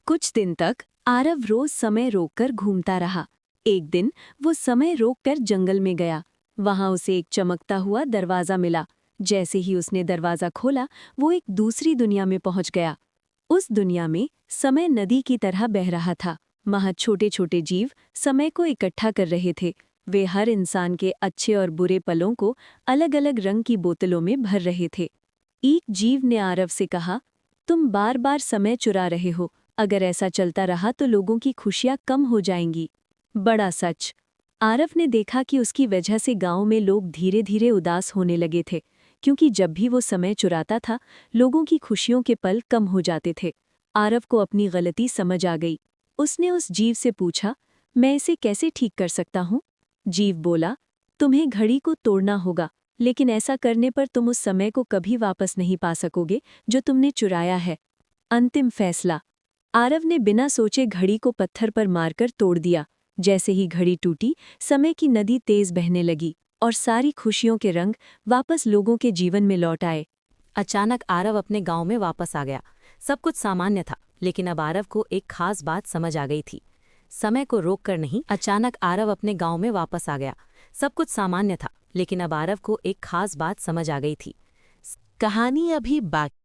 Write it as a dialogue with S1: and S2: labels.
S1: कुछ दिन तक आरव रोज समय रोककर घूमता रहा। एक दिन वो समय रोककर जंगल में गया। वहां उसे एक चमकता हुआ दरवाजा मिला। जैसे ही उसने दरवाजा खोला, वो एक दूसरी दुनिया में पहुंच गया। उस दुनिया में समय नदी की तरह बह रहा था। वहां छोटे छोटे जीव समय को इकट्ठा कर रहे थे। वे हर इंसान के अच्छे और बुरे पलों को अलग अलग रंग की बोतलों में भर रहे थे। एक जीव ने आरव से कहा, तुम बार बार समय चुरा रहे हो। अगर ऐसा चलता रहा तो लोगों की खुशियां कम हो जाएंगी। बड़ा सच। आरव ने देखा कि उसकी वजह से गांव में लोग धीरे धीरे उदास होने लगे थे, क्योंकि जब भी वो समय चुराता था, लोगों की खुशियों के पल कम हो जाते थे। आरव को अपनी गलती समझ आ गई। उसने उस जीव से पूछा, मैं इसे कैसे ठीक कर सकता हूँ? जीव बोला, तुम्हें घड़ी को तोड़ना होगा, लेकिन ऐसा करने पर तुम उस समय को कभी वापस नहीं पा सकोगे जो तुमने चुराया है। अंतिम फैसला। आरव ने बिना सोचे घड़ी को पत्थर पर मारकर तोड़ दिया। जैसे ही घड़ी टूटी, समय की नदी तेज बहने लगी और सारी खुशियों के रंग वापस लोगों के जीवन में लौट आए।
S2: अचानक आरव अपने गांव में वापस आ गया। सब कुछ सामान्य था, लेकिन अब आरव को एक खास बात समझ आ गई थी। समय को रोक कर नहीं। अचानक आरव अपने गांव में वापस आ गया। सब कुछ सामान्य था, लेकिन अब आरव को एक खास बात समझ आ गई थी।
S3: कहानी अभी बाकी